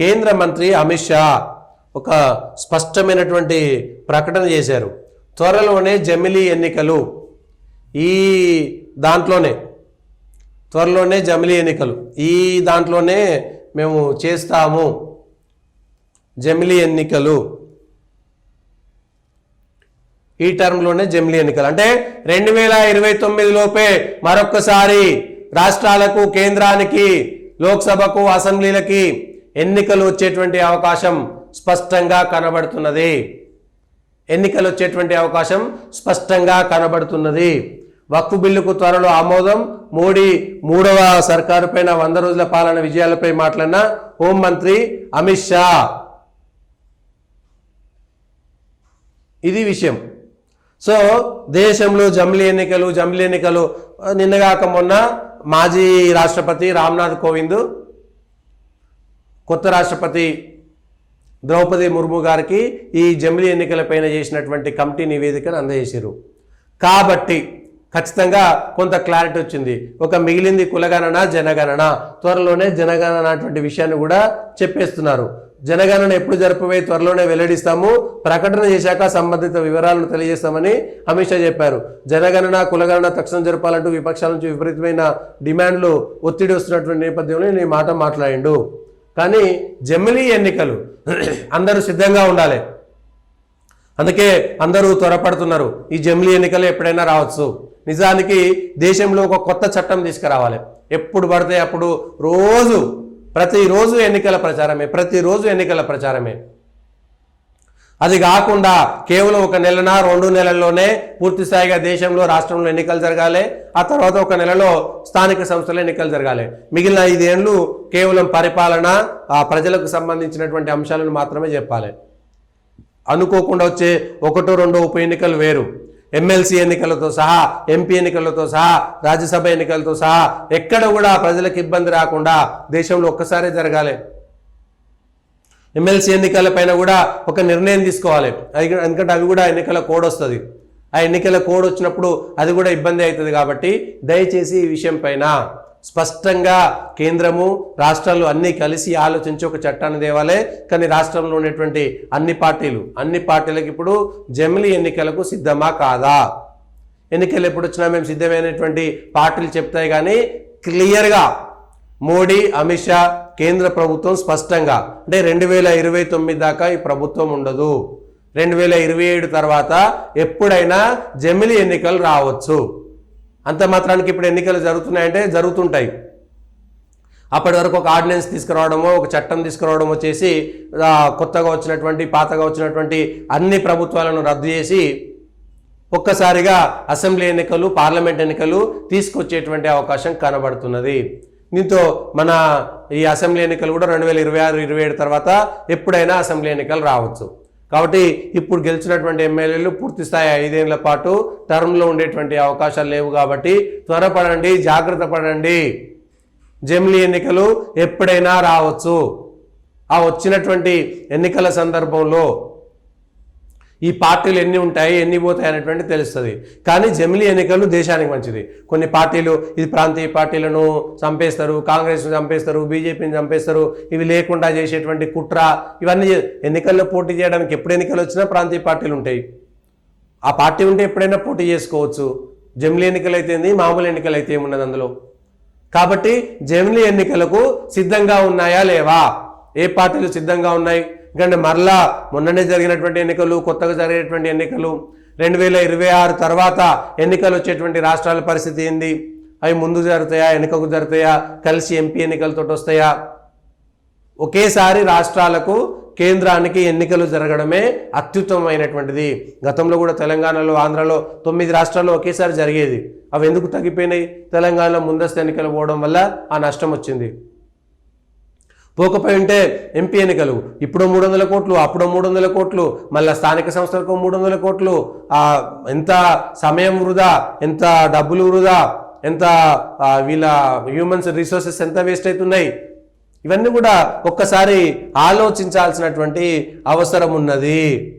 కేంద్ర మంత్రి అమిత్ షా ఒక స్పష్టమైనటువంటి ప్రకటన చేశారు. త్వరలోనే జమిలీ ఎన్నికలు, ఈ దాంట్లోనే త్వరలోనే జమిలీ ఎన్నికలు, ఈ దాంట్లోనే మేము చేస్తాము. జమిలీ ఎన్నికలు ఈ టర్మ్లోనే జమిలీ ఎన్నికలు అంటే 2029 లోపే మరొక్కసారి రాష్ట్రాలకు, కేంద్రానికి, లోక్సభకు, అసెంబ్లీలకి ఎన్నికలు వచ్చేటువంటి అవకాశం స్పష్టంగా కనబడుతున్నది. ఎన్నికలు వచ్చేటువంటి అవకాశం స్పష్టంగా కనబడుతున్నది. వక్ఫ్ బిల్లుకు త్వరలో ఆమోదం. మోడీ మూడవ సర్కారు పైన 100 రోజుల పాలన విజయాలపై మాట్లాడిన హోంమంత్రి అమిత్ షా. ఇది విషయం. సో దేశంలో జమిలీ ఎన్నికలు నిన్నగాక మొన్న మాజీ రాష్ట్రపతి రామ్నాథ్ కోవింద్ కొత్త రాష్ట్రపతి ద్రౌపది ముర్ము గారికి ఈ జమిలీ ఎన్నికలపైన చేసినటువంటి కమిటీ నివేదికను అందజేశారు. కాబట్టి ఖచ్చితంగా కొంత క్లారిటీ వచ్చింది. ఒక మిగిలింది కులగణన, జనగణన. త్వరలోనే జనగణన అటువంటి విషయాన్ని కూడా చెప్పేస్తున్నారు. జనగణన ఎప్పుడు జరపబోయే త్వరలోనే వెల్లడిస్తాము, ప్రకటన చేశాక సంబంధిత వివరాలను తెలియజేస్తామని అమిత్ షా చెప్పారు. జనగణన, కులగణన తక్షణం జరపాలంటూ విపక్షాల నుంచి విపరీతమైన డిమాండ్లు, ఒత్తిడి వస్తున్నటువంటి నేపథ్యంలో నేను ఈ మాట మాట్లాడిండు. కానీ జమిలీ ఎన్నికలు అందరూ సిద్ధంగా ఉండాలి. అందుకే అందరూ త్వరపడుతున్నారు. ఈ జమిలీ ఎన్నికలు ఎప్పుడైనా రావచ్చు. నిజానికి దేశంలో ఒక కొత్త చట్టం తీసుకురావాలి. ఎప్పుడు పడితే అప్పుడు ప్రతిరోజు ఎన్నికల ప్రచారమే. అది కాకుండా కేవలం 1 నెలన 2 నెలల్లోనే పూర్తి స్థాయిగా దేశంలో, రాష్ట్రంలో ఎన్నికలు జరగాలి. ఆ తర్వాత 1 నెలలో స్థానిక సంస్థల ఎన్నికలు జరగాలి. మిగిలిన 5 ఏళ్ళు కేవలం పరిపాలన, ప్రజలకు సంబంధించినటువంటి అంశాలను మాత్రమే చెప్పాలి. అనుకోకుండా వచ్చే 1-2 ఉప ఎన్నికలు వేరు. ఎమ్మెల్సీ ఎన్నికలతో సహా, ఎంపీ ఎన్నికలతో సహా, రాజ్యసభ ఎన్నికలతో సహా ఎక్కడ కూడా ప్రజలకు ఇబ్బంది రాకుండా దేశంలో ఒక్కసారే జరగాలి. ఎమ్మెల్సీ ఎన్నికలపైన కూడా ఒక నిర్ణయం తీసుకోవాలి. ఎందుకంటే అవి కూడా ఎన్నికల కోడ్ వస్తుంది. ఆ ఎన్నికల కోడ్ వచ్చినప్పుడు అది కూడా ఇబ్బంది అవుతుంది. కాబట్టి దయచేసి ఈ విషయం పైన స్పష్టంగా కేంద్రము, రాష్ట్రాలు అన్నీ కలిసి ఆలోచించి ఒక చట్టాన్ని తేవాలి. కానీ రాష్ట్రంలో ఉన్నటువంటి అన్ని పార్టీలకు ఇప్పుడు జమిలీ ఎన్నికలకు సిద్ధమా కాదా? ఎన్నికలు ఎప్పుడు వచ్చినా మేము సిద్ధమైనటువంటి పార్టీలు చెప్తాయి. కానీ క్లియర్గా మోడీ, అమిత్ షా, కేంద్ర ప్రభుత్వం స్పష్టంగా అంటే 2029 దాకా ఈ ప్రభుత్వం ఉండదు. 2027 తర్వాత ఎప్పుడైనా జమిలీ ఎన్నికలు రావచ్చు. అంత మాత్రానికి ఇప్పుడు ఎన్నికలు జరుగుతున్నాయంటే జరుగుతుంటాయి. అప్పటి వరకు ఒక ఆర్డినెన్స్ తీసుకురావడమో, ఒక చట్టం తీసుకురావడమో చేసి కొత్తగా వచ్చినటువంటి, పాతగా వచ్చినటువంటి అన్ని ప్రభుత్వాలను రద్దు చేసి ఒక్కసారిగా అసెంబ్లీ ఎన్నికలు, పార్లమెంట్ ఎన్నికలు తీసుకొచ్చేటువంటి అవకాశం కనబడుతున్నది. దీంతో మన ఈ అసెంబ్లీ ఎన్నికలు కూడా 2026-27 తర్వాత ఎప్పుడైనా అసెంబ్లీ ఎన్నికలు రావచ్చు. కాబట్టి ఇప్పుడు గెలిచినటువంటి ఎమ్మెల్యేలు పూర్తి స్థాయి 5 ఏళ్ల పాటు టర్మ్లో ఉండేటువంటి అవకాశాలు లేవు. కాబట్టి త్వరపడండి, జాగ్రత్త పడండి. జమిలీ ఎన్నికలు ఎప్పుడైనా రావచ్చు. ఆ వచ్చినటువంటి ఎన్నికల సందర్భంలో ఈ పార్టీలు ఎన్ని ఉంటాయి, ఎన్ని పోతాయి అనేటువంటి తెలుస్తుంది. కానీ జమిలీ ఎన్నికలు దేశానికి మంచిది. కొన్ని పార్టీలు ఇది ప్రాంతీయ పార్టీలను చంపేస్తారు, కాంగ్రెస్ను చంపేస్తారు, బీజేపీని చంపేస్తారు, ఇవి లేకుండా చేసేటువంటి కుట్ర, ఇవన్నీ ఎన్నికల్లో పోటీ చేయడానికి ఎప్పుడు ఎన్నికలు వచ్చినా ప్రాంతీయ పార్టీలు ఉంటాయి. ఆ పార్టీ ఉంటే ఎప్పుడైనా పోటీ చేసుకోవచ్చు. జమిలీ ఎన్నికలు అయితే ఏంది, మామూలు ఎన్నికలు అయితే ఏమున్నది అందులో. కాబట్టి జమిలీ ఎన్నికలకు సిద్ధంగా ఉన్నాయా లేవా? ఏ పార్టీలు సిద్ధంగా ఉన్నాయి? ఎందుకంటే మరలా మొన్ననే జరిగినటువంటి ఎన్నికలు, కొత్తగా జరిగేటువంటి ఎన్నికలు, 2026 తర్వాత ఎన్నికలు వచ్చేటువంటి రాష్ట్రాల పరిస్థితి ఏంది? అవి ముందు జరుగుతాయా, వెనుకకు జరుగుతాయా, కలిసి ఎంపీ ఎన్నికలతో వస్తాయా? ఒకేసారి రాష్ట్రాలకు, కేంద్రానికి ఎన్నికలు జరగడమే అత్యుత్తమమైనటువంటిది. గతంలో కూడా తెలంగాణలో, ఆంధ్రలో 9 రాష్ట్రాల్లో ఒకేసారి జరిగేది. అవి ఎందుకు తగ్గిపోయినాయి? తెలంగాణలో ముందస్తు ఎన్నికలు పోవడం వల్ల ఆ నష్టం వచ్చింది. పోకపోయి ఉంటే ఎంపీ ఎన్నికలు ఇప్పుడు 300 కోట్లు, అప్పుడు 300 కోట్లు, మళ్ళీ స్థానిక సంస్థలకు 300 కోట్లు, ఎంత సమయం వృధా, ఎంత డబ్బులు వృధా, ఎంత వీళ్ళ హ్యూమన్స్ రిసోర్సెస్ ఎంత వేస్ట్ అవుతున్నాయి. ఇవన్నీ కూడా ఒక్కసారి ఆలోచించాల్సినటువంటి అవసరం ఉన్నది.